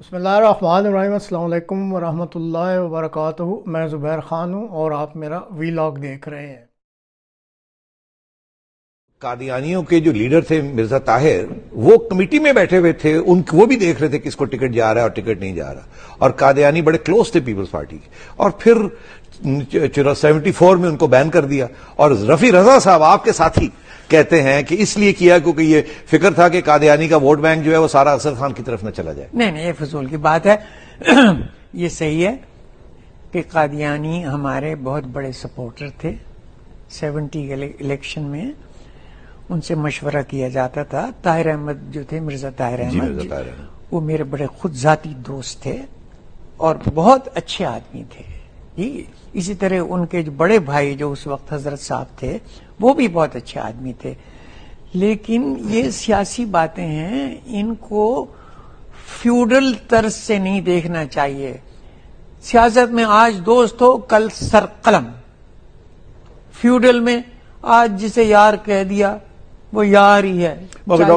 بسم اللہ الرحمن الرحیم۔ السلام علیکم ورحمۃ اللہ وبرکاتہ۔ میں زبیر خان ہوں اور آپ میرا ویلاگ دیکھ رہے ہیں۔ قادیانیوں کے جو لیڈر تھے مرزا طاہر، وہ کمیٹی میں بیٹھے ہوئے تھے، وہ بھی دیکھ رہے تھے کس کو ٹکٹ جا رہا ہے اور ٹکٹ نہیں جا رہا، اور قادیانی بڑے کلوز تھے پیپلز پارٹی کے، اور پھر 74 میں ان کو بین کر دیا۔ اور رفیع رضا صاحب آپ کے ساتھی کہتے ہیں کہ اس لیے کیا کیونکہ یہ فکر تھا کہ قادیانی کا ووٹ بینک جو ہے وہ سارا اصغر خان کی طرف نہ چلا جائے۔ نہیں یہ فضول کی بات ہے۔ یہ صحیح ہے کہ قادیانی ہمارے بہت بڑے سپورٹر تھے۔ 70 کے الیکشن میں ان سے مشورہ کیا جاتا تھا۔ طاہر احمد جو تھے، مرزا طاہر احمد، وہ میرے بڑے خود ذاتی دوست تھے اور بہت اچھے آدمی تھے۔ اسی طرح ان کے جو بڑے بھائی جو اس وقت حضرت صاحب تھے، وہ بھی بہت اچھے آدمی تھے۔ لیکن یہ سیاسی باتیں ہیں، ان کو فیوڈل طرز سے نہیں دیکھنا چاہیے۔ سیاست میں آج دوست ہو، کل سر قلم۔ فیوڈل میں آج جسے یار کہہ دیا وہ یار ہی ہے،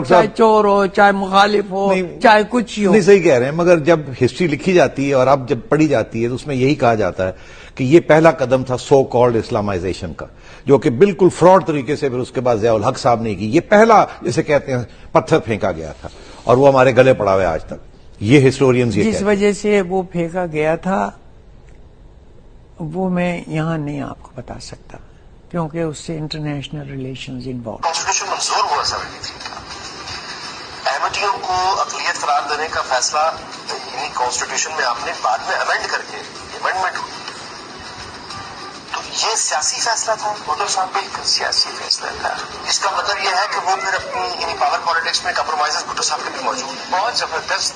چاہے چور ہو، چاہے مخالف ہو، چاہے کچھ ہی ہو۔ نہیں صحیح کہہ رہے ہیں، مگر جب ہسٹری لکھی جاتی ہے اور اب جب پڑھی جاتی ہے تو اس میں یہی کہا جاتا ہے کہ یہ پہلا قدم تھا سو کالڈ اسلامائزیشن کا، جو کہ بالکل فراڈ طریقے سے پھر اس کے بعد ضیاء الحق صاحب نے کی۔ یہ پہلا جسے کہتے ہیں پتھر پھینکا گیا تھا اور وہ ہمارے گلے پڑا ہوا ہے آج تک۔ یہ ہسٹورینز یہ جس وجہ سے وہ پھینکا گیا تھا وہ میں یہاں نہیں آپ کو بتا سکتا، کیونکہ اس سے انٹرنیشنل ریلیشنز انوالو۔ کانسٹیٹیوشن منظور ہوا 73 کا، احمدیوں کو اقلیت قرار دینے کا فیصلہ یعنی کانسٹیٹیوشن میں آپ نے بعد میں امینڈ کر کے امینڈمنٹ ہوئی، تو یہ سیاسی فیصلہ تھا بھٹو صاحب؟ بالکل سیاسی فیصلہ تھا۔ اس کا مطلب یہ ہے کہ وہ پھر اپنی یعنی پاور پالیٹکس میں کمپرومائزز بھٹو صاحب کے بھی موجود ہیں۔ بہت زبردست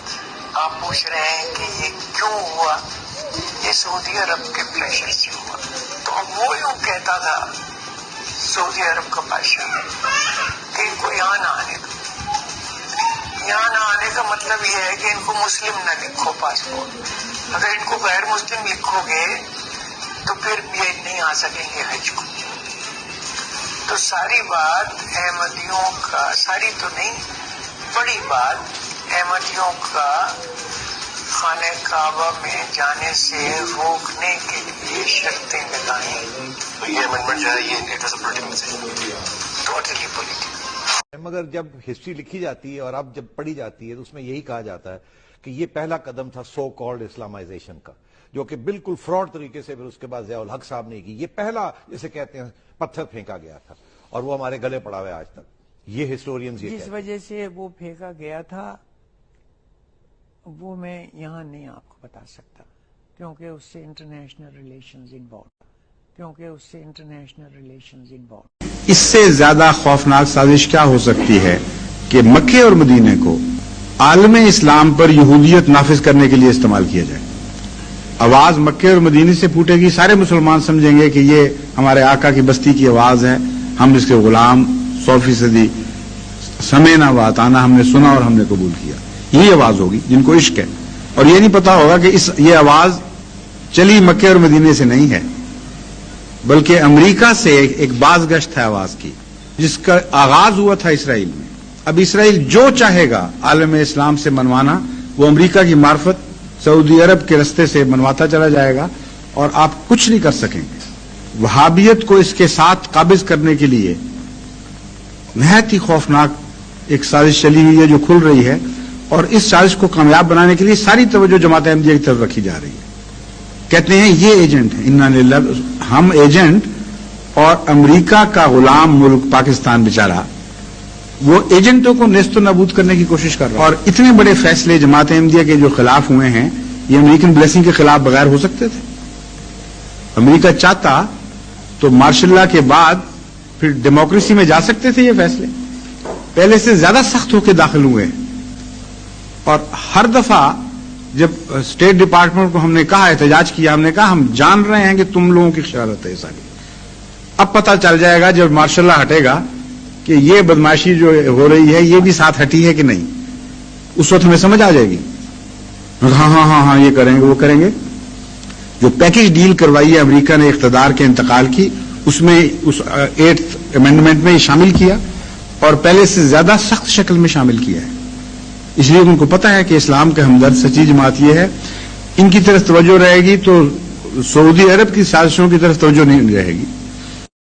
آپ پوچھ رہے ہیں کہ یہ کیوں ہوا؟ یہ سعودی عرب کے پریشر سے ہوا۔ تو اب وہ یوں کہتا تھا سعودی عرب کا بادشاہ کہ ان کو یہاں نہ آنے کا۔ یہاں نہ آنے کا مطلب یہ ہے کہ ان کو مسلم نہ لکھو پاسپورٹ، اگر ان کو غیر مسلم لکھو گے تو پھر یہ نہیں آ سکیں گے حج کو۔ تو ساری بات احمدیوں کا، ساری تو نہیں، بڑی بات احمدیوں کا خانہ کعبہ میں جانے سے روکنے کے لیے شرطیں لگائیں۔ تو یہ امینڈمنٹ جو ہے یہ ٹوٹلی پولیٹیکل۔ مگر جب ہسٹری لکھی جاتی ہے اور اب جب پڑھی جاتی ہے تو اس میں یہی کہا جاتا ہے کہ یہ پہلا قدم تھا سو کالڈ اسلامائزیشن کا، جو کہ بالکل فراڈ طریقے سے پھر اس کے بعد ضیاء الحق صاحب نے کی۔ یہ پہلا جسے کہتے ہیں پتھر پھینکا گیا تھا اور وہ ہمارے گلے پڑا ہوا ہے آج تک۔ یہ ہسٹورینز یہ جس وجہ سے وہ پھینکا گیا تھا وہ میں یہاں نہیں آپ کو بتا سکتا، کیونکہ اس سے انٹرنیشنل ریلیشنز انوالو۔ اس سے زیادہ خوفناک سازش کیا ہو سکتی ہے کہ مکے اور مدینے کو عالم اسلام پر یہودیت نافذ کرنے کے لیے استعمال کیا جائے۔ آواز مکے اور مدینے سے پھوٹے گی، سارے مسلمان سمجھیں گے کہ یہ ہمارے آقا کی بستی کی آواز ہے، ہم اس کے غلام 100% سمعنا واطعنا، ہم نے سنا اور ہم نے قبول کیا۔ یہی آواز ہوگی جن کو عشق ہے، اور یہ نہیں پتا ہوگا کہ یہ آواز چلی مکے اور مدینے سے نہیں ہے، بلکہ امریکہ سے ایک باز گشت ہے آواز کی، جس کا آغاز ہوا تھا اسرائیل میں۔ اب اسرائیل جو چاہے گا عالم اسلام سے منوانا، وہ امریکہ کی معرفت سعودی عرب کے رستے سے منواتا چلا جائے گا، اور آپ کچھ نہیں کر سکیں گے۔ وہابیت کو اس کے ساتھ قابض کرنے کے لیے نہایت ہی خوفناک ایک سازش چلی ہوئی ہے جو کھل رہی ہے، اور اس سازش کو کامیاب بنانے کے لیے ساری توجہ جماعت احمدیہ کی طرف رکھی جا رہی ہے۔ کہتے ہیں یہ ایجنٹ ہے، انا للہ، ہم ایجنٹ، اور امریکہ کا غلام ملک پاکستان بیچارہ وہ ایجنٹوں کو نیست و نابود کرنے کی کوشش کر رہا ہے۔ اور اتنے بڑے فیصلے جماعت احمدیہ کے جو خلاف ہوئے ہیں، یہ امریکن بلیسنگ کے خلاف بغیر ہو سکتے تھے؟ امریکہ چاہتا تو مارشل لا کے بعد پھر ڈیموکریسی میں جا سکتے تھے۔ یہ فیصلے پہلے سے زیادہ سخت ہو کے داخل ہوئے ہیں، اور ہر دفعہ جب اسٹیٹ ڈپارٹمنٹ کو ہم نے کہا، احتجاج کیا، ہم نے کہا ہم جان رہے ہیں کہ تم لوگوں کی شرارت ہے ساری، اب پتہ چل جائے گا جب مارشل لا ہٹے گا کہ یہ بدماشی جو ہو رہی ہے یہ بھی ساتھ ہٹی ہے کہ نہیں، اس وقت ہمیں سمجھ آ جائے گی۔ ہاں ہاں ہاں ہاں یہ کریں گے وہ کریں گے۔ جو پیکج ڈیل کروائی ہے امریکہ نے اقتدار کے انتقال کی، اس میں اس 8th امینڈمنٹ میں یہ شامل کیا، اور پہلے سے زیادہ سخت شکل میں شامل کیا ہے۔ اس لیے ان کو پتا ہے کہ اسلام کا ہمدرد سچی جماعت یہ ہے. ان کی طرف توجہ رہے گی تو سعودی عرب کی سازشوں کی طرف توجہ نہیں رہے گی.